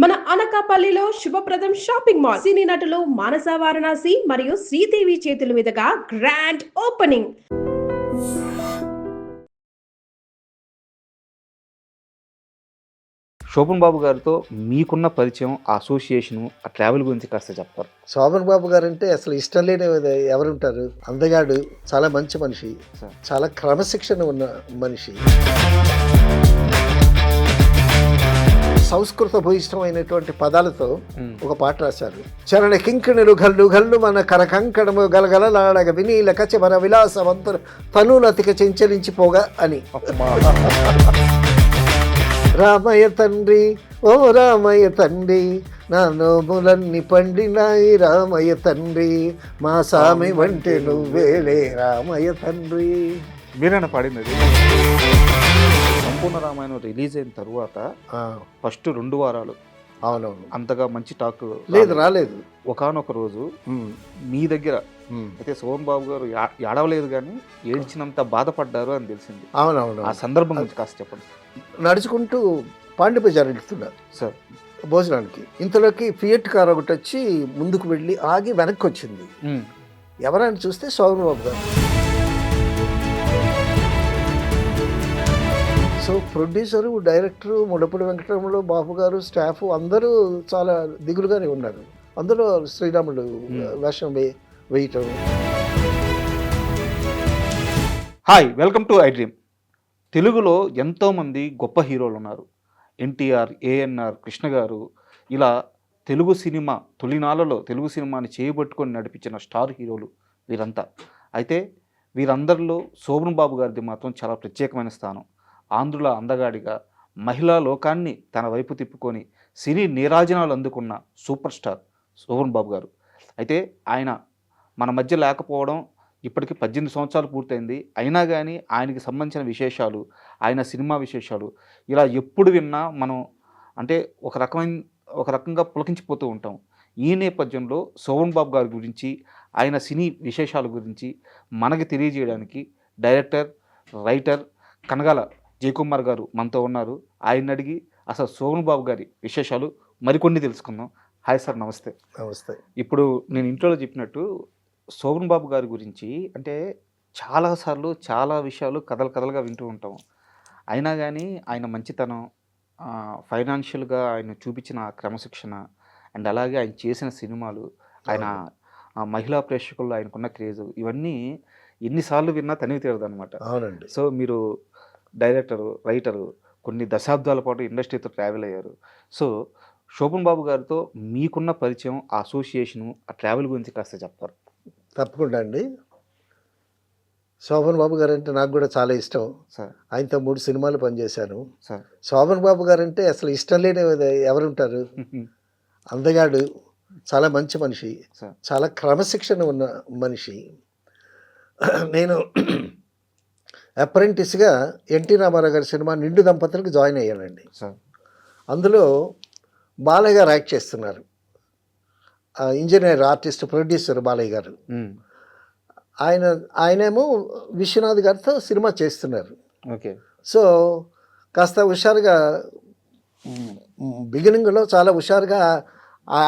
మన అనకాపల్లిలో శుభప్రదం షాపింగ్ మాల్ సినీ నటులు మానస వారణాసి మరియు శ్రీదేవి చేతుల మీదుగా గ్రాండ్ ఓపెనింగ్. శోభన్ బాబు గారితో మీకున్న పరిచయం, ఆ అసోసియేషను, ఆ ట్రావెల్ గురించి కాస్త చెప్తారు? శోభన్ బాబు గారు అంటే అసలు ఇష్టం లేని ఎవరుంటారు? అందగాడు, చాలా మంచి మనిషి, చాలా క్రమశిక్షణ ఉన్న మనిషి, సంస్కృత భూయిష్టమైనటువంటి పదాలతో ఒక పాట రాశారు. చరణ కింకిణులు గల్లు గల్లు మన కరకంకణము గలగలలాడగ వినీల కచమర విలాసవంతులు తనులతిక చెంచలించిపోగా అని. రామయ్య తండ్రి, ఓ రామయ్య తండ్రి, నా నోములన్నీ పండినాయి రామయ్య తండ్రి, మా సామి వంటి నువ్వేలే రామయ్య తండ్రి. మీరైనా పాడింది అది. సంపూర్ణ రామాయణం రిలీజ్ అయిన తర్వాత ఫస్ట్ 2 వారాలు అవునవును అంతగా మంచి టాక్ రాలేదు. ఒకానొక రోజు మీ దగ్గర అయితే శోభన్ బాబు గారు ఏడవలేదు కానీ ఏడ్చినంత బాధపడ్డారు అని తెలిసింది. అవునవును. ఆ సందర్భం గురించి కాస్త చెప్పండి. నడుచుకుంటూ పాండి బజార్ వెళ్తున్నారు సార్ భోజనానికి. ఇంతలోకి ఫియట్ కార్ ఒకటి వచ్చి ముందుకు వెళ్ళి ఆగి వెనక్కి వచ్చింది. ఎవరైనా చూస్తే శోభన్ బాబు గారు. సో ప్రొడ్యూసరు, డైరెక్టరు, ముడపూడి వెంకటరమణులు, బాబు గారు, స్టాఫ్ అందరూ చాలా దిగులుగానే ఉన్నారు. అందులో శ్రీరాముడు వేషం వేయటం. Hi, welcome to I dream. తెలుగులో ఎంతోమంది గొప్ప హీరోలు ఉన్నారు. ఎన్టీఆర్, ఏఎన్ఆర్, కృష్ణ గారు, ఇలా తెలుగు సినిమా తొలినాళ్ళలో తెలుగు సినిమాని చేయబట్టుకొని నడిపించిన స్టార్ హీరోలు వీరంతా. అయితే వీరందరిలో శోభన్ బాబు గారిది మాత్రం చాలా ప్రత్యేకమైన స్థానం. ఆంధ్రుల అందగాడిగా మహిళా లోకాన్ని తన వైపు తిప్పుకొని సినీ నీరాజనాలు అందుకున్న సూపర్ స్టార్ శోభన్ బాబు గారు. అయితే ఆయన మన మధ్య లేకపోవడం ఇప్పటికి 18 సంవత్సరాలు పూర్తయింది. అయినా కానీ ఆయనకి సంబంధించిన విశేషాలు, ఆయన సినిమా విశేషాలు ఇలా ఎప్పుడు విన్నా మనం అంటే ఒక రకంగా పులకించిపోతూ ఉంటాం. ఈ నేపథ్యంలో శోభన్ బాబు గారి గురించి, ఆయన సినీ విశేషాల గురించి మనకి తెలియజేయడానికి డైరెక్టర్, రైటర్ కనగాల జయకుమార్ గారు మనతో ఉన్నారు. ఆయన అడిగి అసలు శోభన్ బాబు గారి విశేషాలు మరికొన్ని తెలుసుకుందాం. హాయ్ సార్, నమస్తే. నమస్తే. ఇప్పుడు నేను ఇంట్రోలో చెప్పినట్టు శోభన్ బాబు గారి గురించి అంటే చాలాసార్లు చాలా విషయాలు కథలుగా వింటూ ఉంటాం. అయినా కానీ ఆయన మంచితనం, ఫైనాన్షియల్గా ఆయన చూపించిన క్రమశిక్షణ అండ్ అలాగే ఆయన చేసిన సినిమాలు, ఆయన మహిళా ప్రేక్షకుల్లో ఆయనకున్న క్రేజు, ఇవన్నీ ఎన్నిసార్లు విన్నా తనివి తీరదు అనమాట. అవునండి. సో మీరు డైరెక్టరు, రైటరు, కొన్ని దశాబ్దాల పాటు ఇండస్ట్రీతో ట్రావెల్ అయ్యారు. సో శోభన్ బాబు గారితో మీకున్న పరిచయం, ఆ అసోసియేషను, ఆ ట్రావెల్ గురించి కాస్త చెప్తారు? తప్పకుండా అండి. శోభన్ బాబు గారు అంటే నాకు కూడా చాలా ఇష్టం సార్. ఆయనతో 3 సినిమాలు పనిచేశాను సార్. శోభన్ బాబు గారు అంటే అసలు ఇష్టం లేని ఎవరుంటారు? అందగాడు, చాలా మంచి మనిషి, చాలా క్రమశిక్షణ ఉన్న మనిషి. నేను అప్రెంటిస్గా ఎన్టీ రామారావు గారి సినిమా నిండు దంపతులకు జాయిన్ అయ్యానండి. అందులో బాలయ్య గారు యాక్ట్ చేస్తున్నారు. ఇంజనీర్, ఆర్టిస్ట్, ప్రొడ్యూసర్ బాలయ్య గారు. ఆయనేమో విశ్వనాథ్ గారితో సినిమా చేస్తున్నారు. ఓకే. సో కాస్త హుషారుగా బిగినింగ్లో చాలా హుషారుగా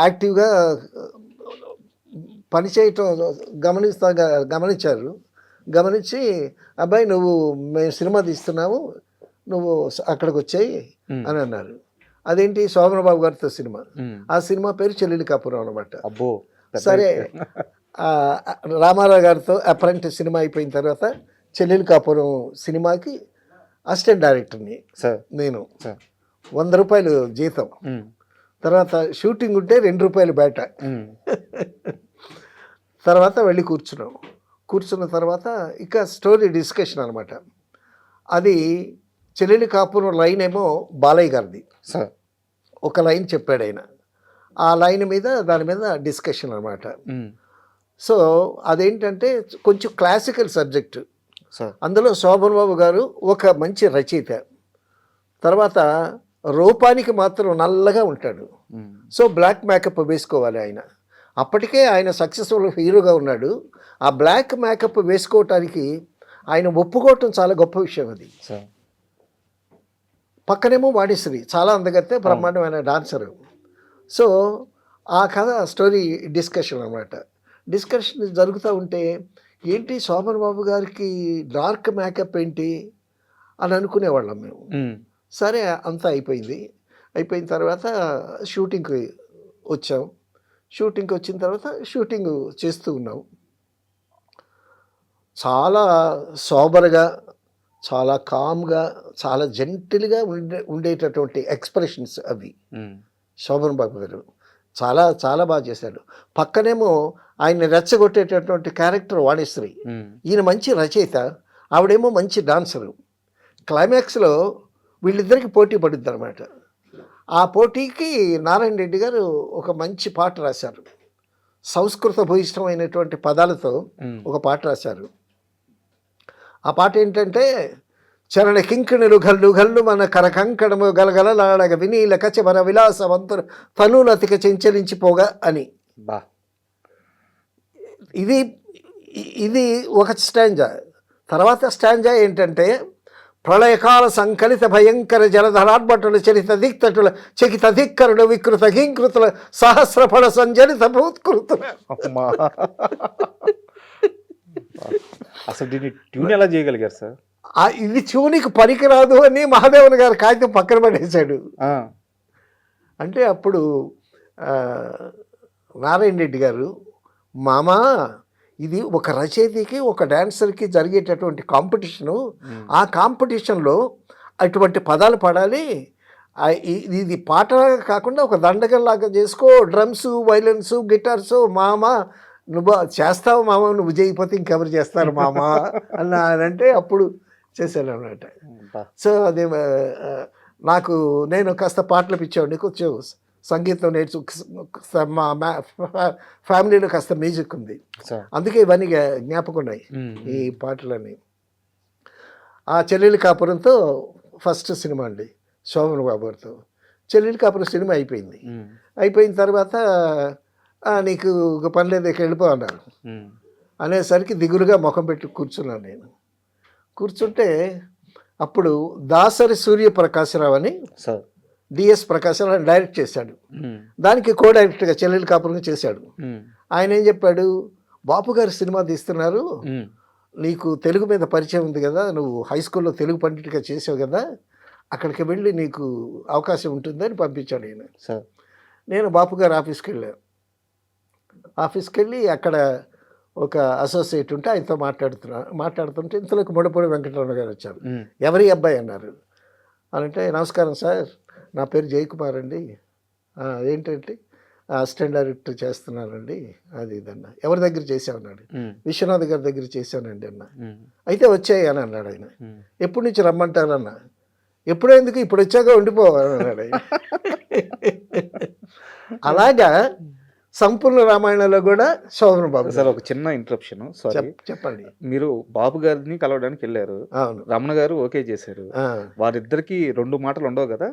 యాక్టివ్గా పనిచేయటం గమనించి అబ్బాయి నువ్వు మేము సినిమా తీస్తున్నాము, నువ్వు అక్కడికి వచ్చాయి అని అన్నారు. అదేంటి? శోభన్ బాబు గారితో సినిమా. ఆ సినిమా పేరు చెల్లెలి కాపురం అనమాట. అబ్బో. సరే, రామారావు గారితో అప్రెంటిస్ సినిమా అయిపోయిన తర్వాత చెల్లెలి కాపురం సినిమాకి అసిస్టెంట్ డైరెక్టర్ని నేను. 100 రూపాయలు జీతం. తర్వాత షూటింగ్ ఉంటే 2 రూపాయలు బయట. తర్వాత వెళ్ళి కూర్చున్న తర్వాత ఇక స్టోరీ డిస్కషన్ అనమాట. అది చెల్లెలి కాపురం లైన్ ఏమో బాలయ్య గారిది. ఒక లైన్ చెప్పాడు ఆయన. ఆ లైన్ మీద దాని మీద డిస్కషన్ అనమాట. సో అదేంటంటే కొంచెం క్లాసికల్ సబ్జెక్టు. అందులో శోభన్ బాబు గారు ఒక మంచి రచయిత. తర్వాత రూపానికి మాత్రం నల్లగా ఉంటాడు. సో బ్లాక్ మేకప్ వేసుకోవాలి ఆయన. అప్పటికే ఆయన సక్సెస్ఫుల్ హీరోగా ఉన్నాడు. ఆ బ్లాక్ మేకప్ వేసుకోవటానికి ఆయన ఒప్పుకోవటం చాలా గొప్ప విషయం. అది పక్కనేమో వాణిశ్రీ చాలా అందగత్తే బ్రహ్మాండమైన డాన్సరు. సో ఆ కథ స్టోరీ డిస్కషన్ అనమాట. డిస్కషన్ జరుగుతూ ఉంటే ఏంటి శోభన్ బాబు గారికి డార్క్ మేకప్ ఏంటి అని అనుకునేవాళ్ళం మేము. సరే అంతా అయిపోయింది. అయిపోయిన తర్వాత షూటింగ్కి వచ్చాం. షూటింగ్కి వచ్చిన తర్వాత షూటింగ్ చేస్తూ ఉన్నాం. చాలా సోబర్గా, చాలా కామ్గా, చాలా జెంటిల్గా ఉండేటటువంటి ఎక్స్ప్రెషన్స్ అవి. శోభన్ బాబు గారు చాలా చాలా బాగా చేశాడు. పక్కనేమో ఆయన రెచ్చగొట్టేటటువంటి క్యారెక్టర్ వాణిశ్రీ. ఈయన మంచి రచయిత, ఆవిడేమో మంచి డాన్సరు. క్లైమాక్స్లో వీళ్ళిద్దరికి పోటీ పడుద్ది అనమాట. ఆ పోటీకి నారాయణ రెడ్డి గారు ఒక మంచి పాట రాశారు. సంస్కృత భూయిష్టమైనటువంటి పదాలతో ఒక పాట రాశారు. ఆ పాట ఏంటంటే, చరణ కింకిణులు గల్లు గల్లు మన కరకంకణము గలగలలాడగ వినీల కచమర విలాసవంతులు తనులతిక చెంచలించిపోగా అని. ఇది ఒక స్టాంజా. తర్వాత స్టాంజా ఏంటంటే, ప్రళయకాల సంకలిత భయంకర జలధరార్భటుల చరిత దిక్తటుల చకిత ధిక్కరుడు వికృత హింకృతుల సహస్రఫల సంజలిత భూత్కృతుల. అసలు దీన్ని ట్యూన్ ఎలా చేయగలిగారు సార్? ఇది ట్యూన్కి పనికిరాదు అని మహాదేవన్ గారు కాగితం పక్కన పడేశాడు. అంటే అప్పుడు నారాయణ రెడ్డి గారు, మామా ఇది ఒక రచయితకి ఒక డాన్సర్కి జరిగేటటువంటి కాంపిటీషను. ఆ కాంపిటీషన్లో అటువంటి పదాలు పాడాలి. ఇది పాట కాకుండా ఒక దండగల్లాగా చేసుకో, డ్రమ్స్, వైలన్స్, గిటార్స్. మామ నువ్వు చేస్తావు మామ, నువ్వు చేయకపోతే ఇంకెవరు చేస్తారు మామ అంటే అప్పుడు చేశాను అన్నమాట. సో అదే నాకు, నేను కాస్త పాటలు పిచ్చాడు, కొంచెం సంగీతం మా ఫ్యామిలీలో కాస్త మ్యూజిక్ ఉంది, అందుకే ఇవన్నీ జ్ఞాపకం ఉన్నాయి ఈ పాటలన్నీ. ఆ చెల్లెలి కాపురంతో ఫస్ట్ సినిమా అండి శోభన్ బాబు గారితో. చెల్లెలి కాపురం సినిమా అయిపోయింది. అయిపోయిన తర్వాత నీకు ఒక పని లేదు, ఇక వెళ్ళిపో అన్నారు. అనేసరికి దిగులుగా ముఖం పెట్టి కూర్చున్నాను నేను. కూర్చుంటే అప్పుడు దాసరి సూర్యప్రకాశరావు అని డిఎస్ ప్రకాశరావు డైరెక్ట్ చేశాడు. దానికి కో డైరెక్టర్గా చెల్లెలి కాపురంగా చేశాడు. ఆయన ఏం చెప్పాడు, బాపు గారు సినిమా తీస్తున్నారు, నీకు తెలుగు మీద పరిచయం ఉంది కదా, నువ్వు హై స్కూల్లో తెలుగు పండిట్గా చేసావు కదా, అక్కడికి వెళ్ళి నీకు అవకాశం ఉంటుందని పంపించాడు ఆయన. నేను బాపు గారు ఆఫీస్కి వెళ్ళాను. ఆఫీస్కి వెళ్ళి అక్కడ ఒక అసోసియేట్ ఉంటే ఆయనతో మాట్లాడుతుంటే ఇంతలోకి ముడపూడి వెంకటరమణ గారు వచ్చారు. ఎవరి అబ్బాయి అన్నారు. అంటే నమస్కారం సార్, నా పేరు జయకుమార్ అండి. ఏంటంటే అసిస్టెంట్ డైరెక్టర్ చేస్తున్నానండి, అది ఇదన్న. ఎవరి దగ్గర చేసామన్నాడు. విశ్వనాథ్ గారి దగ్గర చేశానండి అన్న. అయితే వచ్చాయి అని అన్నాడు ఆయన. ఎప్పటి నుంచి రమ్మంటారన్న. ఎప్పుడు ఎందుకు, ఇప్పుడు వచ్చాక ఉండిపోవాలి అన్నాడు ఆయన. అలాగా సంపూర్ణ రామాయణంలో కూడా శోభన్ బాబు. సార్ ఒక చిన్న ఇంటరప్షన్, సారీ, చెప్పండి. మీరు బాబు గారిని కలవడానికి వెళ్ళారు, రమణ గారు ఓకే చేశారు. వారిద్దరికి 2 మాటలు ఉండవు కదా,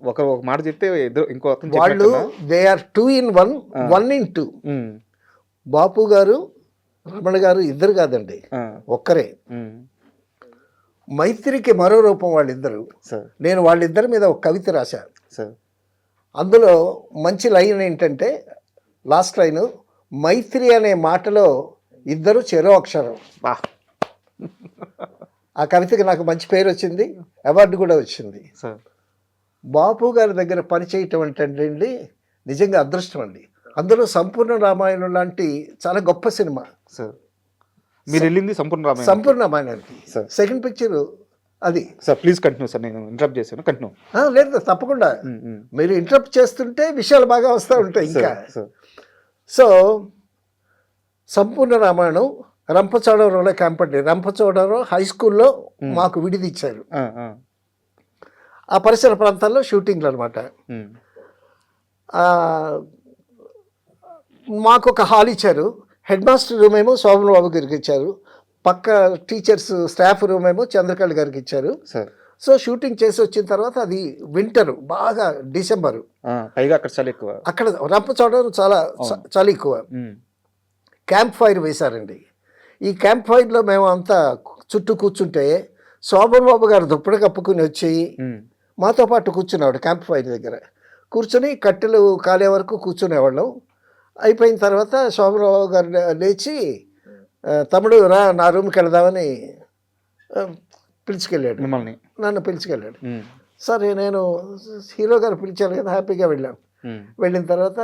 ఒక మాట చెప్తే ఇంకో వాళ్ళు దే ఆర్ 2 in 1, 1 in 2. బాపు గారు రమణ గారు ఇద్దరు కాదండి, ఒక్కరే. మైత్రికి మరో రూపం వాళ్ళిద్దరు. నేను వాళ్ళిద్దరి మీద ఒక కవిత రాశాను. అందులో మంచి లైన్ ఏంటంటే, లాస్ట్ లైన్, మైత్రి అనే మాటలో ఇద్దరు చెరో అక్షరం. ఆ కవితకి నాకు మంచి పేరు వచ్చింది, అవార్డు కూడా వచ్చింది. బాపు గారి దగ్గర పనిచేయటం అంటే నిజంగా అదృష్టం అండి. అందులో సంపూర్ణ రామాయణం లాంటి చాలా గొప్ప సినిమా. మీరు వెళ్ళింది సంపూర్ణ రామాయణానికి. సెకండ్ పిక్చర్ అది. సార్ ప్లీజ్ కంటిన్యూ సార్, నేను ఇంటరప్ట్ చేశాను, కంటిన్యూ. లేదు తప్పకుండా, మీరు ఇంటరప్ట్ చేస్తుంటే విషయాలు బాగా వస్తూ ఉంటాయి ఇంకా. సో సంపూర్ణ రామాయణం రంపచోడవరంలో క్యాంప్ అండి. రంపచోడవరం హై స్కూల్లో మాకు విడిదిచ్చారు. ఆ పరిసర ప్రాంతాల్లో షూటింగ్లు అనమాట. మాకు ఒక హాల్ ఇచ్చారు. హెడ్ మాస్టర్ రూమ్ ఏమో శోభన్ బాబు గారికి ఇచ్చారు. పక్క టీచర్స్ స్టాఫ్ రూమ్ ఏమో చంద్రకళ గారికి ఇచ్చారు. సో షూటింగ్ చేసి వచ్చిన తర్వాత అది వింటర్, బాగా డిసెంబరు, అక్కడ రంపచోడవరం చాలా చలి ఎక్కువ. క్యాంప్ ఫైర్ వేశారండి. ఈ క్యాంప్ ఫైర్లో మేము అంతా చుట్టూ కూర్చుంటే శోభన్ బాబు గారు దుప్పటి కప్పుకుని వచ్చి మాతో పాటు కూర్చున్నాడు క్యాంప్ ఫైర్ దగ్గర. కూర్చొని కట్టెలు కాలే వరకు కూర్చునేవాళ్ళం. అయిపోయిన తర్వాత శోభనబాబు గారు లేచి తమ్ముడు రా నా రూమ్కి వెళదామని పిలుచుకెళ్ళాడు. మిమ్మల్ని నన్ను పిలుచుకెళ్ళాడు. సరే నేను హీరో గారు పిలిచారు కదా, హ్యాపీగా వెళ్ళాం. వెళ్ళిన తర్వాత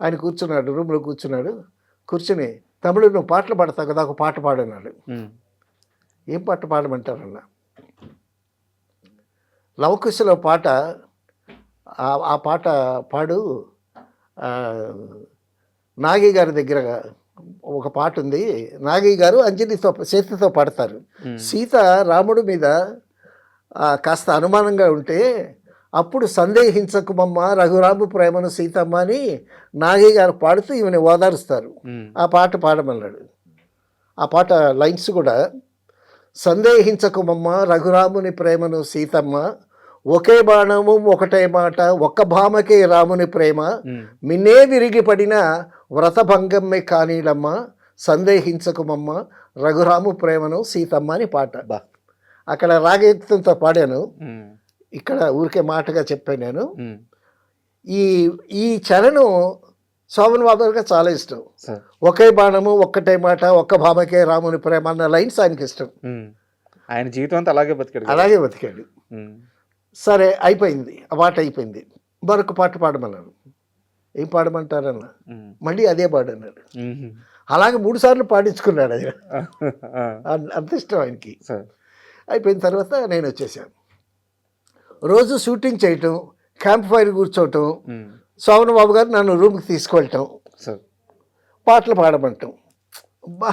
ఆయన కూర్చున్నాడు, రూమ్లో కూర్చున్నాడు. కూర్చుని తమ్ముడు నువ్వు పాటలు పాడతావు కదా, ఒక పాట పాడన్నాడు. ఏం పాట పాడమంటారన్నా? లవకుశలో పాట, ఆ పాట పాడు. నాగి గారి దగ్గర ఒక పాట ఉంది. నాగి గారు అంజలితో సీతతో పాడతారు. సీత రాముడి మీద కాస్త అనుమానంగా ఉంటే అప్పుడు సందేహించకుమమ్మ రఘురాము ప్రేమను సీతమ్మ అని నాగి గారు పాడుతూ ఈమెను ఓదారుస్తారు. ఆ పాట పాడమన్నాడు. ఆ పాట లైన్స్ కూడా సందేహించకుమమ్మ రఘురాముని ప్రేమను సీతమ్మ, ఒకే బాణము ఒకటే మాట ఒక్క భామకే రాముని ప్రేమ, మిన్నే విరిగి పడిన వ్రతభంగమ్మే కానీలమ్మ, సందేహించకుమమ్మ రఘురాము ప్రేమను సీతమ్మ అని పాట. అక్కడ రాగయుక్తంతో పాడాను, ఇక్కడ ఊరికే మాటగా చెప్పాను నేను. ఈ చరణం శోభన్ బాబు గారికి చాలా ఇష్టం. ఒకే బాణము ఒక్కటే మాట ఒక్క భామకే రాముని ప్రేమ అన్న లైన్స్ ఆయనకి ఇష్టం. ఆయన జీవితం అంతా అలాగే బతికాడు. సరే అయిపోయింది, ఆ పాట అయిపోయింది. మరొక పాట పాడమన్నాను. ఏం పాడమంటారన్న? మళ్ళీ అదే పాడన్నాడు. అలాగే 3 సార్లు పాడించుకున్నాడు ఆయన. అంత ఇష్టం ఆయనకి. అయిపోయిన తర్వాత నేను వచ్చేసాను. రోజు షూటింగ్ చేయటం, క్యాంప్ ఫైర్ కూర్చోవటం, శోభన్ బాబు గారు నన్ను రూమ్కి తీసుకెళ్ళటం, పాటలు పాడమంటాం. అబ్బా,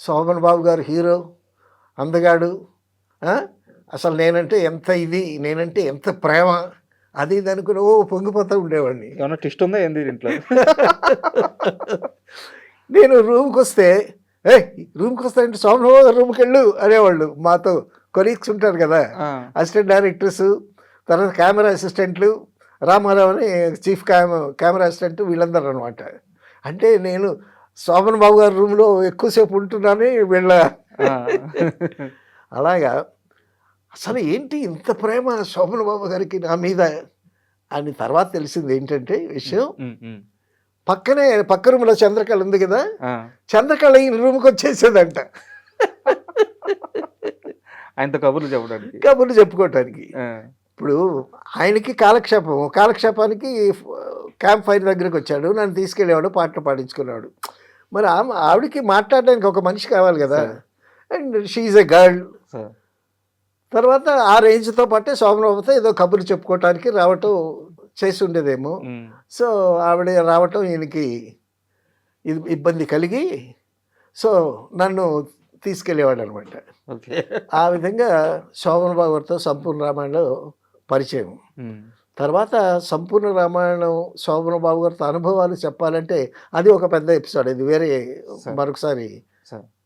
శోభన్ బాబు గారు హీరో, అందగాడు, అసలు నేనంటే ఎంత ఇది, నేనంటే ఎంత ప్రేమ, అది ఇది అనుకుని పొంగిపోతూ ఉండేవాడిని. ఏమన్నా ట్విస్ట్ ఉందా ఏంది ఇంట్లో? నేను రూమ్కి వస్తే రూమ్కి వస్తానంటే శోభన్ బాబు గారు రూమ్కి వెళ్ళు అనేవాళ్ళు. మాతో కొలీగ్స్ ఉంటారు కదా, అసిస్టెంట్ డైరెక్టర్స్, తర్వాత కెమెరా అసిస్టెంట్లు, రామారావు అని చీఫ్ కెమెరా అసిస్టెంట్, వీళ్ళందరూ అనమాట. అంటే నేను శోభన్ బాబు గారి రూమ్లో ఎక్కువసేపు ఉంటున్నాను వీళ్ళ. అలాగా అసలు ఏంటి ఇంత ప్రేమ శోభన్ బాబు గారికి నా మీద అని తర్వాత తెలిసింది ఏంటంటే విషయం, పక్క రూమ్లో చంద్రకళ ఉంది కదా, చంద్రకళ ఈ రూమ్కి వచ్చేసేదంట ఆయనతో కబుర్లు చెప్పుకోవటానికి. ఇప్పుడు ఆయనకి కాలక్షేపానికి క్యాంప్ ఫైర్ దగ్గరికి వచ్చాడు, నన్ను తీసుకెళ్ళేవాడు, పాటలు పాడించుకునేవాడు. మరి ఆవిడకి మాట్లాడడానికి ఒక మనిషి కావాలి కదా, అండ్ షీఈ్ ఎ గర్ల్. తర్వాత ఆ రేంజ్తో పాటే శోభన్ బాబుతో ఏదో కబుర్లు చెప్పుకోవటానికి రావటం చేసి ఉండేదేమో. సో ఆవిడ రావటం ఈయనకి ఇబ్బంది కలిగి సో నన్ను తీసుకెళ్ళేవాడు అనమాట. ఆ విధంగా శోభన్ బాబు గారితో సంపూర్ణ రామాయణంలో పరిచయం. తర్వాత సంపూర్ణ రామాయణం శోభన్ బాబు గారితో అనుభవాలు చెప్పాలంటే అది ఒక పెద్ద ఎపిసోడ్, ఇది వేరే మరొకసారి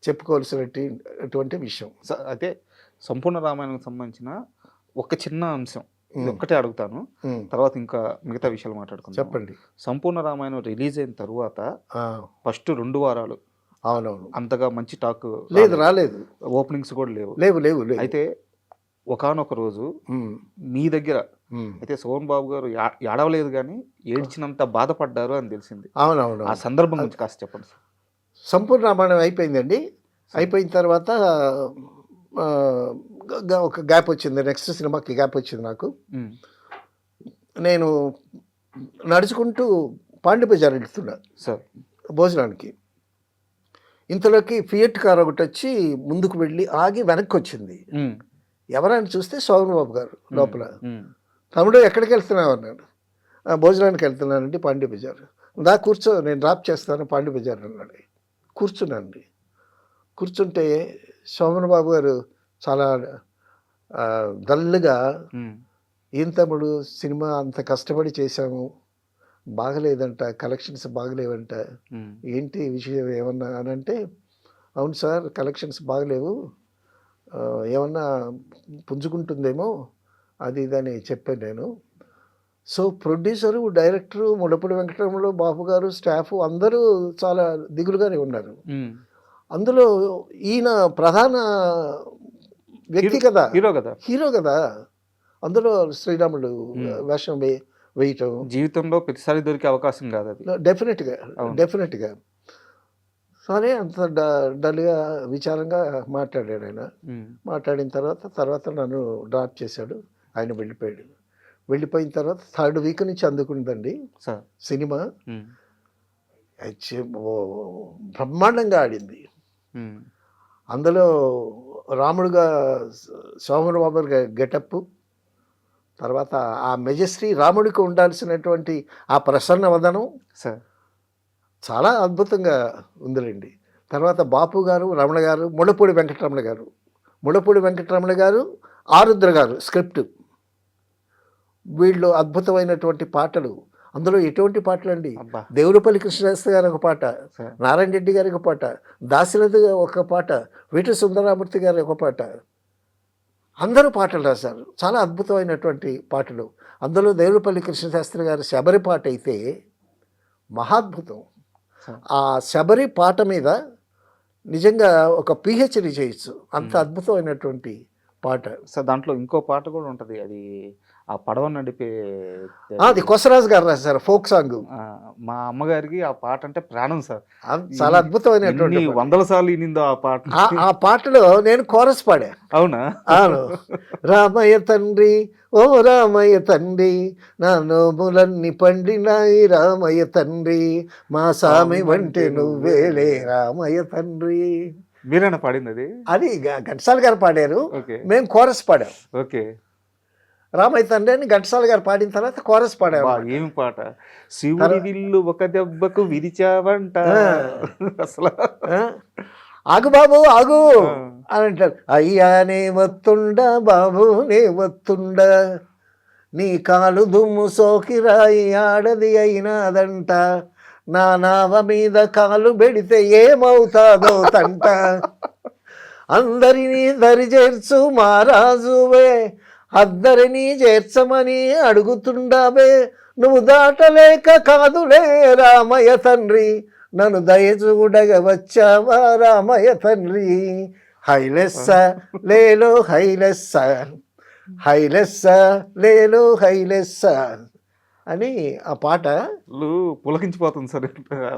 చెప్పుకోవాల్సినటువంటి విషయం. అయితే సంపూర్ణ రామాయణానికి సంబంధించిన ఒక చిన్న అంశం ఒక్కటే అడుగుతాను, తర్వాత ఇంకా మిగతా విషయాలు మాట్లాడుకుందాం. చెప్పండి. సంపూర్ణ రామాయణం రిలీజ్ అయిన తర్వాత ఫస్ట్ 2 వారాలు అవునవును అంతగా మంచి టాక్ రాలేదు, ఓపెనింగ్స్ కూడా లేవు. అయితే ఒకానొక రోజు మీ దగ్గర అయితే శోభన్ బాబు గారు ఏడవలేదు కానీ ఏడ్చినంత బాధపడ్డారు అని తెలిసింది. అవునవును. ఆ సందర్భం గురించి కాస్త చెప్పండి. సంపూర్ణ రామాయణం అయిపోయిందండి. అయిపోయిన తర్వాత ఒక గ్యాప్ వచ్చింది, నెక్స్ట్ సినిమాకి గ్యాప్ వచ్చింది నాకు. నేను నడుచుకుంటూ పాండ్య బజార్ వెళ్తున్నా సార్ భోజనానికి. ఇంతలోకి ఫియట్ కార్ ఒకటి వచ్చి ముందుకు వెళ్ళి ఆగి వెనక్కి వచ్చింది. ఎవరైనా చూస్తే శోభన్ బాబు గారు లోపల. తమ్ముడు ఎక్కడికి వెళ్తున్నావు అన్నాడు. భోజనానికి వెళ్తున్నానండి పాండ్య బజార్. కూర్చో, నేను డ్రాప్ చేస్తాను పాండ్య బజార్ అన్నాడు. కూర్చున్నానండి. కూర్చుంటే శోభన్ బాబు గారు చాలా డల్గా, ఏం తమ్ముడు సినిమా అంత కష్టపడి చేశాము, బాగలేదంట, కలెక్షన్స్ బాగలేవంట, ఏంటి విషయం ఏమన్నా అని అంటే, అవును సార్ కలెక్షన్స్ బాగలేవు, ఏమన్నా పుంజుకుంటుందేమో అది ఇదని చెప్పాను నేను. సో ప్రొడ్యూసరు, డైరెక్టరు, ముడపూడి వెంకటరమణలో బాబు గారు, స్టాఫ్ అందరూ చాలా దిగులుగానే ఉన్నారు. అందులో ఈయన ప్రధాన వ్యక్తి కదా, హీరో కదా. అందులో శ్రీరాముడు వేషం వేయటం. జీవితంలో ప్రతిసారి దొరికే అవకాశం కాదు అది. డెఫినెట్గా అవును. డెఫినెట్గా సరే అంత డల్గా విచారంగా మాట్లాడాడు ఆయన. మాట్లాడిన తర్వాత నన్ను డ్రాప్ చేశాడు. ఆయన వెళ్ళిపోయాడు. వెళ్ళిపోయిన తర్వాత 3rd వీక్ నుంచి అందుకుందండి సార్. సినిమా. బ్రహ్మాండంగా ఆడింది. అందులో రాముడుగా సోమన్ బాబు గారి గెటప్, తర్వాత ఆ మెజెస్ట్రీ, రాముడికి ఉండాల్సినటువంటి ఆ ప్రసన్న వదనం సార్ చాలా అద్భుతంగా ఉందిలేండి. తర్వాత బాపు గారు, రమణ గారు, ముళ్ళపూడి వెంకటరమణ గారు, ఆరుద్ర గారు స్క్రిప్ట్. వీళ్ళు అద్భుతమైనటువంటి పాటలు. అందులో ఎటువంటి పాటలు అండి, అబ్బా. దేవులపల్లి కృష్ణశాస్త్రి గారు ఒక పాట, సార్. నారాయణ రెడ్డి గారి ఒక పాట, దాశరథి ఒక పాట, వీటి సుందరామూర్తి గారి ఒక పాట. అందరూ పాటలు రాశారు, చాలా అద్భుతమైనటువంటి పాటలు. అందులో దేవులపల్లి కృష్ణశాస్త్రి గారి శబరి పాట అయితే మహాద్భుతం. ఆ శబరి పాట మీద నిజంగా ఒక పిహెచ్డి చేయొచ్చు, అంత అద్భుతమైనటువంటి పాట. సార్ దాంట్లో ఇంకో పాట కూడా ఉంటుంది, అది ఆ పడవ నడిపే అది కొసరాజు గారు రాశారు, ఫోక్ సాంగ్. మా అమ్మగారికి ఆ పాట అంటే ప్రాణం సార్. చాలా అద్భుతమైనటువంటి ఎన్ని వందల సార్లు వినిందో ఆ పాట. ఆ పాటలో నేను కోరస్ పాడా. అవునా? అవును. రామయ్య తండ్రి, ఓ రామయ్య తండ్రి, నా నోములన్నీ పండినాయి రామయ్య తండ్రి, మా సామి వంటి నువ్వేలే రామయ్య తండ్రి. మీరేనా పాడింది అది? అది ఘంటసాల గారు పాడారు, ఓకే. మేము కోరస్ పాడాం. ఓకే. రామయ్య తండ్రి అని ఘంటసాల గారు పాడిన తర్వాత కోరస్ పాడారు. ఏమి పాట, శివుడి విల్లు ఒక దెబ్బకు విరిచావంట. అసలు ఆగు బాబు ఆగు అని అంటారు. అయ్యా నే వత్తుండా బాబు నే వత్తుండా, నీ కాలు దుమ్ము సోకిరాయి ఆడది అయినాదంట, నా నావ మీద కాలు పెడితే ఏమవుతాదో తంట, అందరినీ దరి చేర్చు మహారాజువే, అద్దరినీ చేర్చమని అడుగుతుండావే, నువ్వు దాటలేక కాదులే రామయ్య తండ్రి, నన్ను దయచూడగ వచ్చావా రామయ్య తండ్రి, హైలెస్స లేలో హైలెస్స, హైలెస్స లేలో హైలెస్స అని ఆ పాట పులకించిపోతుంది సార్.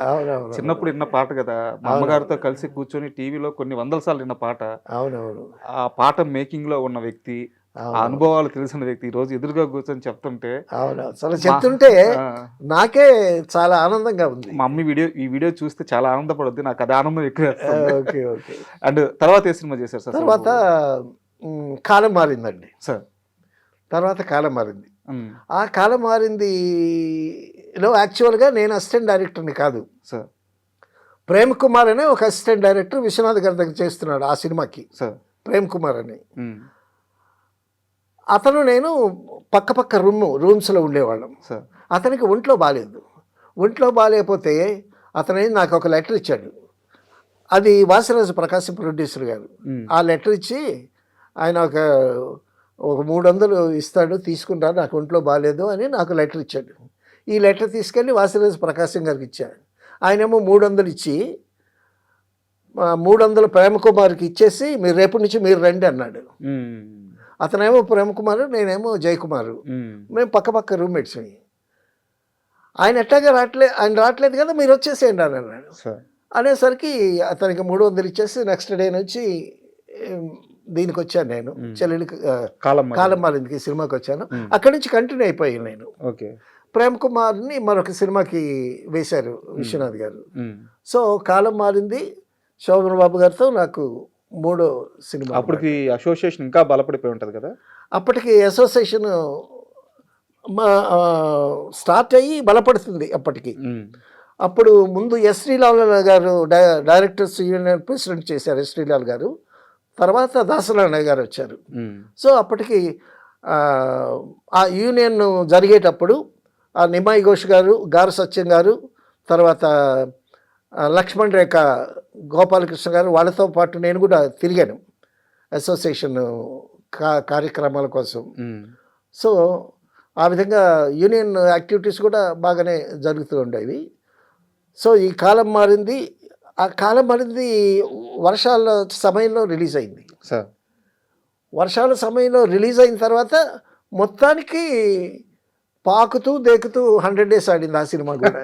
అవునవును. చిన్నప్పుడు విన్న పాట కదా, మా అమ్మగారితో కలిసి కూర్చొని టీవీలో కొన్ని వందల సార్లు విన్న పాట. అవునవును. ఆ పాట మేకింగ్ లో ఉన్న వ్యక్తి, ఆ అనుభవాలు తెలిసిన వ్యక్తి ఈ రోజు ఎదురుగా కూర్చొని చెప్తుంటే, అవును అసలు చెప్తుంటే నాకే చాలా ఆనందంగా ఉంది. మా అమ్మ ఈ వీడియో చూస్తే చాలా ఆనందపడుద్ది, నాకు అది ఆనందం ఎక్కువ. Okay okay. అండ్ తర్వాత ఏ సినిమా చేశారు సార్? తర్వాత కాలం మారిందండి సార్. తర్వాత కాలం మారింది. ఆ కాలం మారిందిలో యాక్చువల్గా నేను అసిస్టెంట్ డైరెక్టర్ని కాదు సార్. ప్రేమ్ కుమార్ అనే ఒక అసిస్టెంట్ డైరెక్టర్ విశ్వనాథ్ గారి దగ్గర చేస్తున్నాడు ఆ సినిమాకి సార్. ప్రేమ్ కుమార్ అని. అతను నేను పక్క రూమ్స్లో ఉండేవాళ్ళం. అతనికి ఒంట్లో బాగాలేదు. ఒంట్లో బాగాలేకపోతే అతను నాకు ఒక లెటర్ ఇచ్చాడు. అది వాసిరాజు ప్రకాశం ప్రొడ్యూసర్ గారు. ఆ లెటర్ ఇచ్చి ఆయన ఒక 300 ఇస్తాడు, తీసుకుంటా, నాకు ఒంట్లో బాగాలేదు అని నాకు లెటర్ ఇచ్చాడు. ఈ లెటర్ తీసుకెళ్ళి వాసిరాజు ప్రకాశం గారికి ఇచ్చాడు. ఆయనేమో 300 ఇచ్చి 300 ప్రేమకుమార్కి ఇచ్చేసి మీరు రేపటి నుంచి మీరు రండి అన్నాడు. అతనేమో ప్రేమకుమారు, నేనేమో జయకుమారు, మేము పక్క రూమ్మేట్స్. ఆయన ఎట్టాగా ఆయన రావట్లేదు కదా, మీరు వచ్చేసేయండి అని అన్నాడు. అనేసరికి అతనికి 300 ఇచ్చేసి నెక్స్ట్ డే నుంచి దీనికి వచ్చాను నేను, చెల్లెలికి కాలం మారిందికి సినిమాకి వచ్చాను. అక్కడి నుంచి కంటిన్యూ అయిపోయాను నేను. ప్రేమ్ కుమార్ని మరొక సినిమాకి వేశారు విశ్వనాథ్ గారు. సో కాలం మారింది శోభన్ బాబు గారితో నాకు 3వ సినిమా. అప్పటికి అసోసియేషన్ ఇంకా బలపడిపోయి ఉంటుంది కదా? అప్పటికి అసోసియేషన్ స్టార్ట్ అయ్యి బలపడుతుంది అప్పటికి. అప్పుడు ముందు ఎస్ శ్రీలాల్ గారు డైరెక్టర్స్ యూనియన్ ప్రెసిడెంట్ చేశారు, ఎస్ శ్రీలాల్ గారు. తర్వాత దాసనారాయణ గారు వచ్చారు. సో అప్పటికి ఆ యూనియన్ జరిగేటప్పుడు ఆ నిమాయి ఘోష్ గారు, గారు సత్యం గారు, తర్వాత లక్ష్మణ్ రేఖ గోపాలకృష్ణ గారు, వాళ్ళతో పాటు నేను కూడా తిరిగాను అసోసియేషన్ కార్యక్రమాల కోసం. సో ఆ విధంగా యూనియన్ యాక్టివిటీస్ కూడా బాగానే జరుగుతూ ఉండేవి. సో ఈ కాలం మారింది. ఆ కాలం మారింది వర్షాల సమయంలో రిలీజ్ అయింది. వర్షాల సమయంలో రిలీజ్ అయిన తర్వాత మొత్తానికి పాకుతూ దేకుతూ 100 డేస్ ఆడింది ఆ సినిమా కూడా.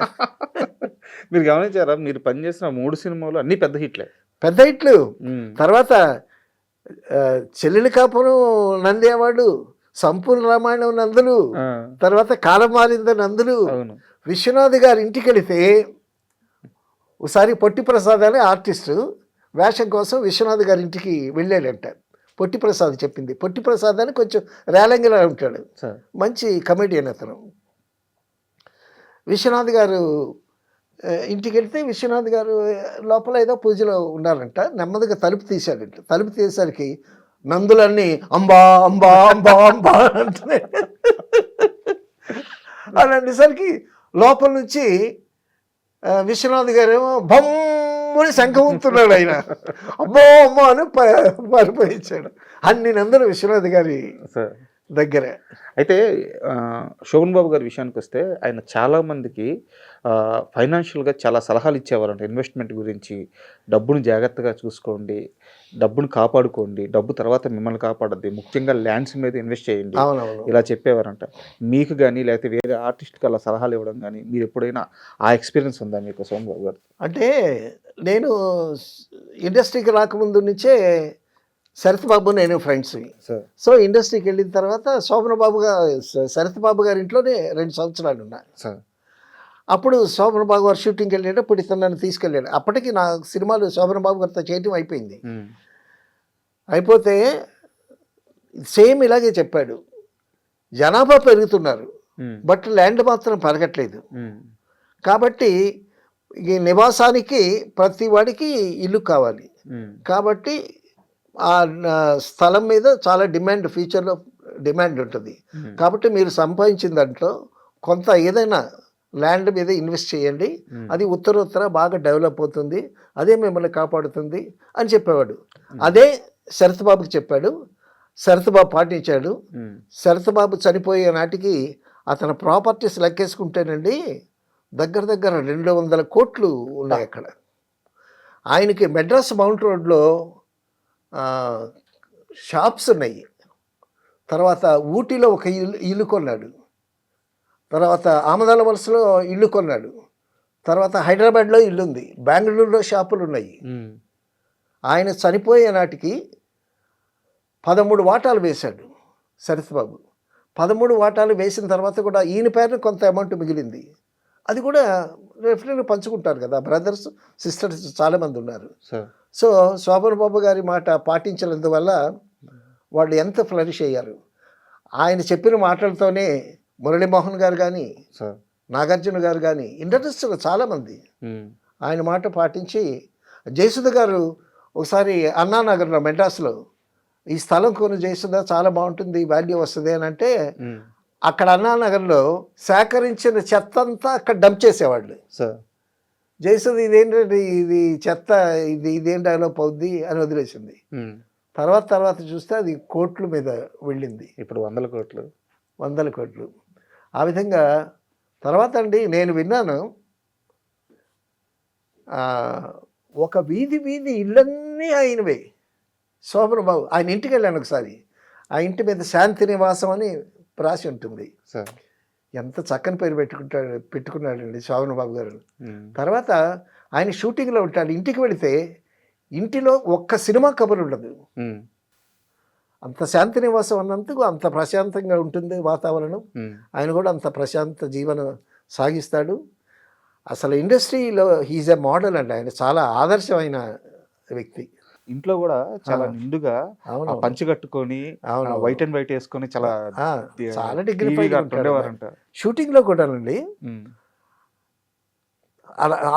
మీరు గమనించారా? మీరు పనిచేసిన 3 సినిమాలు అన్ని పెద్ద హిట్లే. పెద్ద హిట్లు. తర్వాత చెల్లెలి కాపురం నంది అవార్డు, సంపూర్ణ రామాయణం నందులు, తర్వాత కాలం మారింద నందులు. అవును. విశ్వనాథ్ గారి ఇంటికి వెళితే ఒకసారి పొట్టి ప్రసాద్ అనే ఆర్టిస్టు వేషం కోసం విశ్వనాథ్ గారి ఇంటికి వెళ్ళాడంట. పొట్టి ప్రసాద్ చెప్పింది. పొట్టి ప్రసాద్ అని కొంచెం రేలంగిలా ఉంటాడు, మంచి కమెడియన్ అతను. విశ్వనాథ్ గారు ఇంటికి వెళ్తే విశ్వనాథ్ గారు లోపల ఏదో పూజలో ఉన్నారంట. నెమ్మదిగా తలుపు తీశాడంట. తలుపు తీసేసరికి నందులన్నీ అంబా అంబా అంబా అంబా అంటున్నాయి. అని అనేసరికి లోపల నుంచి విశ్వనాథ్ గారేమో బొమ్మని శంఖముతున్నాడు. ఆయన అమ్మో అమ్మో అని పారిపోయించాడు. అన్ని నందులు విశ్వనాథ్ గారి దగ్గర. అయితే శోభన్ బాబు గారి విషయానికి వస్తే ఆయన చాలామందికి ఫైనాన్షియల్గా చాలా సలహాలు ఇచ్చేవారంట. ఇన్వెస్ట్మెంట్ గురించి, డబ్బును జాగ్రత్తగా చూసుకోండి, డబ్బును కాపాడుకోండి, డబ్బు తర్వాత మిమ్మల్ని కాపాడద్ది, ముఖ్యంగా ల్యాండ్స్ మీద ఇన్వెస్ట్ చేయండి, ఇలా చెప్పేవారంట. మీకు కానీ లేకపోతే వేరే ఆర్టిస్ట్కి అలా సలహాలు ఇవ్వడం కానీ మీరు ఎప్పుడైనా ఆ ఎక్స్పీరియన్స్ ఉందా మీకు శోభన్ బాబు గారు? అంటే నేను ఇండస్ట్రీకి రాకముందు నుంచే శరత్ బాబు నేను ఫ్రెండ్స్. సో ఇండస్ట్రీకి వెళ్ళిన తర్వాత శోభన్ బాబు గారు శరత్ బాబు గారి ఇంట్లోనే 2 సంవత్సరాలు ఉన్నా. అప్పుడు శోభన్ బాబు గారు షూటింగ్కి వెళ్ళేటప్పుడు ఇతను నన్ను తీసుకెళ్ళాడు. అప్పటికి నా సినిమాలు శోభన్ బాబు గారితో చేయటం అయిపోయింది. అయిపోతే సేమ్ ఇలాగే చెప్పాడు, జనాభా పెరుగుతున్నారు బట్ ల్యాండ్ మాత్రం పెరగట్లేదు. కాబట్టి ఈ నివాసానికి ప్రతి వాడికి ఇల్లు కావాలి. కాబట్టి ఆ స్థలం మీద చాలా డిమాండ్, ఫ్యూచర్లో డిమాండ్ ఉంటుంది. కాబట్టి మీరు సంపాదించిన దాంట్లో కొంత ఏదైనా ల్యాండ్ మీద ఇన్వెస్ట్ చేయండి, అది ఉత్తరోత్తర బాగా డెవలప్ అవుతుంది, అదే మిమ్మల్ని కాపాడుతుంది అని చెప్పేవాడు. అదే శరత్ బాబుకి చెప్పాడు. శరత్ బాబు పాటించాడు. శరత్ బాబు చనిపోయే నాటికి అతని ప్రాపర్టీస్ లెక్కేసుకుంటేనండి దగ్గర దగ్గర 200 కోట్లు ఉన్నాయి అక్కడ. ఆయనకి మెడ్రాస్ మౌంట్ రోడ్లో షాప్స్ ఉన్నాయి. తర్వాత ఊటీలో ఒక ఇల్లు కొన్నాడు. తర్వాత ఆమదాల వలసలో ఇల్లు కొన్నాడు. తర్వాత హైదరాబాద్లో ఇల్లు ఉంది. బెంగళూరులో షాపులు ఉన్నాయి. ఆయన చనిపోయే నాటికి 13 వాటాలు వేశాడు శరత్ బాబు. 13 వాటాలు వేసిన తర్వాత కూడా ఈయన పేరున కొంత అమౌంట్ మిగిలింది. అది కూడా డెఫినెట్గా పంచుకుంటారు కదా, బ్రదర్స్ సిస్టర్స్ చాలామంది ఉన్నారు. సో శోభన్ బాబు గారి మాట పాటించినందువల్ల వాళ్ళు ఎంత ఫ్లరిష్ అయ్యారు. ఆయన చెప్పిన మాటలతోనే మురళీమోహన్ గారు కానీ, నాగార్జున గారు కానీ, ఇండస్ట్రీలో చాలామంది ఆయన మాట పాటించి, జయసుధ గారు ఒకసారి అన్నానగర్లో మెడ్రాస్లో ఈ స్థలం కొని జయసుధ చాలా బాగుంటుంది, వాల్యూ వస్తుంది అని అంటే అక్కడ అన్నానగర్లో సేకరించిన చెత్త అంతా అక్కడ డంప్ చేసేవాళ్ళు. జయసుధ ఇదేంటంటే ఇది చెత్త, ఇదేం డెవలప్ అవుద్ది అని వదిలేసింది. తర్వాత చూస్తే అది కోట్ల మీద వెళ్ళింది. ఇప్పుడు 100 కోట్లు. ఆ విధంగా తర్వాత అండి నేను విన్నాను, ఒక వీధి ఇళ్ళన్నీ ఆయనవే. శోభన్ బాబు ఆయన ఇంటికి వెళ్ళాను ఒకసారి. ఆ ఇంటి మీద శాంతి నివాసం అని రాసి ఉంటుంది. ఎంత చక్కని పేరు పెట్టుకున్నాడండి శోభన్ బాబు గారు. తర్వాత ఆయన షూటింగ్లో ఉంటాడు. ఇంటికి వెళితే ఇంటిలో ఒక్క సినిమా కబురు ఉండదు. అంత శాంతి నివాసం అన్నందుకు అంత ప్రశాంతంగా ఉంటుంది వాతావరణం. ఆయన కూడా అంత ప్రశాంత జీవనం సాగిస్తాడు. అసలు ఇండస్ట్రీలో హీజ్ ఎ మోడల్ అండి. ఆయన చాలా ఆదర్శమైన వ్యక్తి. ఇంట్లో కూడా చాలా నిండుగా పంచి కట్టుకొని వైట్ అండ్ వైట్ వేసుకొని చాలా డిగ్నిఫైడ్ ఉండేవారంట. షూటింగ్లో కూడానండి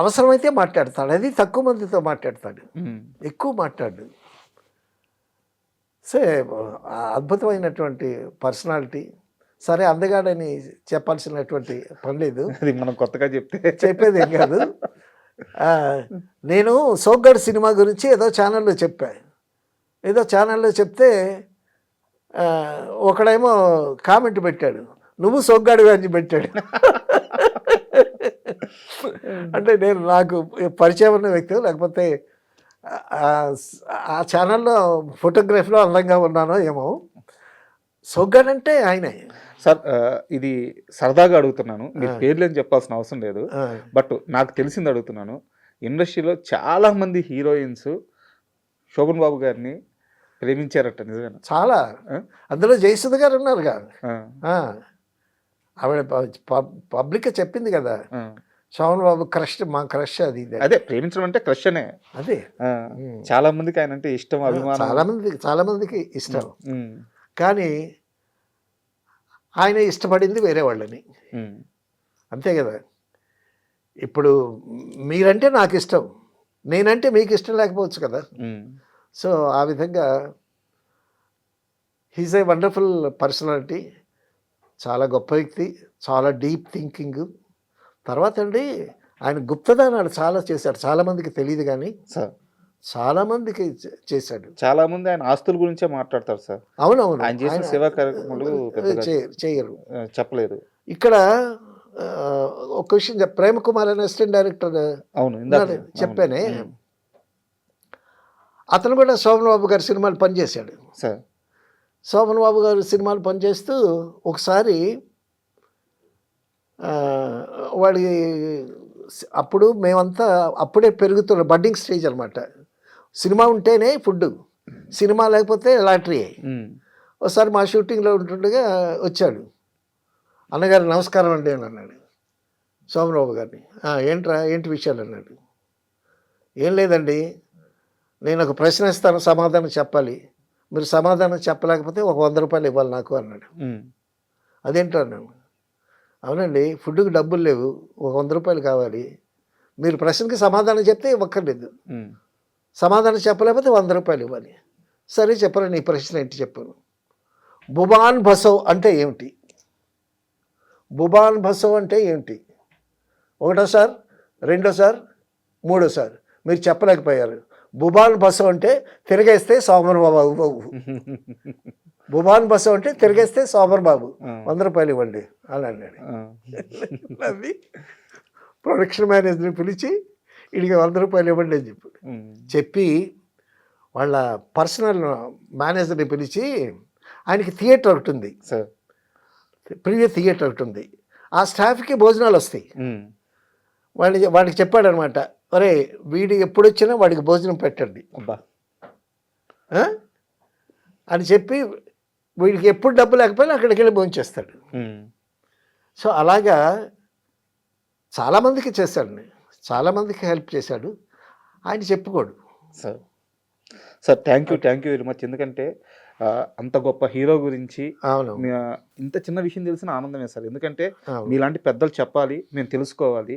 అవసరమైతే మాట్లాడతాడు. అది తక్కువ మందితో మాట్లాడతాడు, ఎక్కువ మాట్లాడు. సో అద్భుతమైనటువంటి పర్సనాలిటీ. సరే అందగాడని చెప్పాల్సినటువంటి పని లేదు, అది మనం కొత్తగా చెప్పేది ఏం కాదు. నేను సోగ్గాడు సినిమా గురించి ఏదో ఛానల్లో చెప్తే ఒకడేమో కామెంట్ పెట్టాడు, నువ్వు సోగ్గాడు అని పెట్టాడు. అంటే నేను నాకు పరిచయం ఉన్న వ్యక్తి, లేకపోతే ఆ ఛానల్లో ఫోటోగ్రఫీలో అందంగా ఉన్నానో ఏమో. సోగ్గాడు అంటే ఆయనే. సార్ ఇది సరదాగా అడుగుతున్నాను, మీరు పేర్లు ఏం చెప్పాల్సిన అవసరం లేదు, బట్ నాకు తెలిసింది అడుగుతున్నాను. ఇండస్ట్రీలో చాలా మంది హీరోయిన్స్ శోభన్ బాబు గారిని ప్రేమించారట, నిజమేనా? చాలా, అందులో జయసుధ గారు ఉన్నారుగా, ఆవిడ పబ్లిక్గా చెప్పింది కదా, శోభన్ బాబు క్రష్, మా క్రష్ అది ఇది. అదే ప్రేమించడం అంటే క్రష్ అనే. అదే చాలా మందికి ఆయన అంటే ఇష్టం, అభిమానం. చాలా మందికి ఇష్టం. కానీ ఆయన ఇష్టపడింది వేరే వాళ్ళని, అంతే కదా. ఇప్పుడు మీరంటే నాకు ఇష్టం, నేనంటే మీకు ఇష్టం లేకపోవచ్చు కదా. సో ఆ విధంగా హీజ్ ఏ వండర్ఫుల్ పర్సనాలిటీ, చాలా గొప్ప వ్యక్తి, చాలా డీప్ థింకింగ్. తర్వాత అండి ఆయన గుప్తదానాలు చాలా చేశాడు, చాలామందికి తెలియదు కానీ చాలామందికి చేశాడు. చాలా మంది ఆయన ఆస్తుల గురించే మాట్లాడతారు సార్. అవునవును, ఆయన చేసిన సేవా కార్యక్రమాలు చేయరు, చెప్పలేదు. ఇక్కడ ఒక విషయం ప్రేమ్ కుమార్ అనే అసిస్టెంట్ డైరెక్టర్ చెప్పానే, అతను కూడా శోభన్ బాబు గారి సినిమాలు పనిచేశాడు సార్. శోభన్ బాబు గారు సినిమాలు పనిచేస్తూ ఒకసారి వాడి అప్పుడు మేమంతా అప్పుడే పెరుగుతున్న బడ్డింగ్ స్టేజ్ అనమాట. సినిమా ఉంటేనే ఫుడ్, సినిమా లేకపోతే లాటరీ. ఒకసారి మా షూటింగ్లో ఉంటుండగా వచ్చాడు, అన్నగారు నమస్కారం అండి అని అన్నాడు శోభన్ బాబు గారిని. ఏంట్రా, ఏంటి విషయాలు అన్నాడు. ఏం లేదండి, నేను ఒక ప్రశ్న ఇస్తాను, సమాధానం చెప్పాలి, మీరు సమాధానం చెప్పలేకపోతే ఒక 100 రూపాయలు ఇవ్వాలి నాకు అన్నాడు. అదేంటో అన్నాను. అవునండి, ఫుడ్కి డబ్బులు లేవు, ఒక 100 రూపాయలు కావాలి, మీరు ప్రశ్నకి సమాధానం చెప్తే ఇవ్వక్కర్లేదు, సమాధానం చెప్పలేకపోతే 100 రూపాయలు ఇవ్వాలి. సరే చెప్పరా, నీ ప్రశ్న ఏంటి చెప్పాను. బుబాన్ బసవ్ అంటే ఏమిటి? బుబాన్ బసవ్ అంటే ఏమిటి? ఒకటోసారి, రెండోసారి, మూడోసారి మీరు చెప్పలేకపోయారు. బుబాన్ బసవ్ అంటే తిరగేస్తే శోభన్ బాబు, బుబాన్ బసవ్ అంటే తిరగేస్తే శోభన్ బాబు 100 రూపాయలు ఇవ్వండి అని అన్నాడు. అది ప్రొడక్షన్ మేనేజర్ని పిలిచి వీడికి 100 రూపాయలు ఇవ్వండి అని చెప్పి వాళ్ళ పర్సనల్ మేనేజర్ని పిలిచి, ఆయనకి థియేటర్ ఒకటి ఉంది, ప్రీవియస్ థియేటర్ ఒకటి ఉంది, ఆ స్టాఫ్కి భోజనాలు వస్తాయి. వాడికి చెప్పాడనమాట, ఒరే వీడు ఎప్పుడు వచ్చినా వాడికి భోజనం పెట్టండి అని చెప్పి, వీడికి ఎప్పుడు డబ్బు లేకపోయినా అక్కడికి వెళ్ళి భోజనం చేస్తాడు. సో అలాగా చాలామందికి చేశాడు, చాలామందికి హెల్ప్ చేశాడు. ఆయన చెప్పుకోడు. Sir thank you very much. ఎందుకంటే అంత గొప్ప హీరో గురించి ఇంత చిన్న విషయం తెలిసిన ఆనందమే సార్. ఎందుకంటే మీలాంటి పెద్దలు చెప్పాలి, మేము తెలుసుకోవాలి.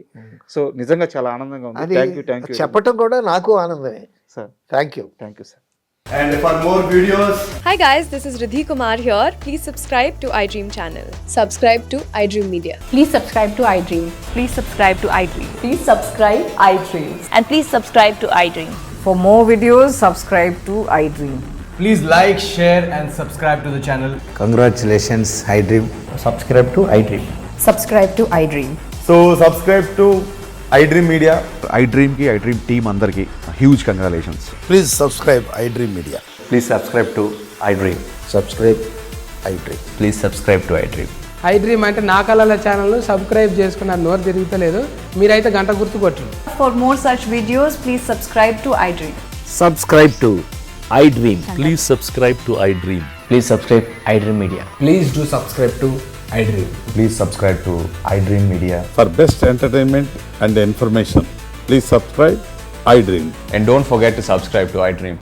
సో నిజంగా చాలా ఆనందంగా ఉంది. Thank you. చెప్పటం కూడా నాకు ఆనందమే sir. Thank you sir. And for more videos, Hi guys, this is Riddhi Kumar here. Please subscribe to iDream channel. Subscribe to iDream Media. Please subscribe to iDream. Please subscribe to iDream. Please subscribe iDream. And please subscribe to iDream. For more videos, subscribe to iDream. please like, share and subscribe to the channel. Congratulations, iDream. Subscribe to iDream. Subscribe to iDream. So subscribe to iDream Media. iDream ki iDream team andarki huge congratulations. Please subscribe iDream Media. Please subscribe to iDream. Subscribe iDream. Please subscribe to iDream. iDream అంటే నా కళల channel subscribe చేసుకున్న నోరు తిరుగుతలేదు, మీరైతే గంట గుర్తు కొట్టండి. For more such videos, please subscribe to iDream. Subscribe to iDream. Please subscribe to iDream. Please subscribe iDream Media. Please do subscribe to iDream. Please subscribe to iDream Media. For best entertainment and information, please subscribe iDream. And don't forget to subscribe to iDream.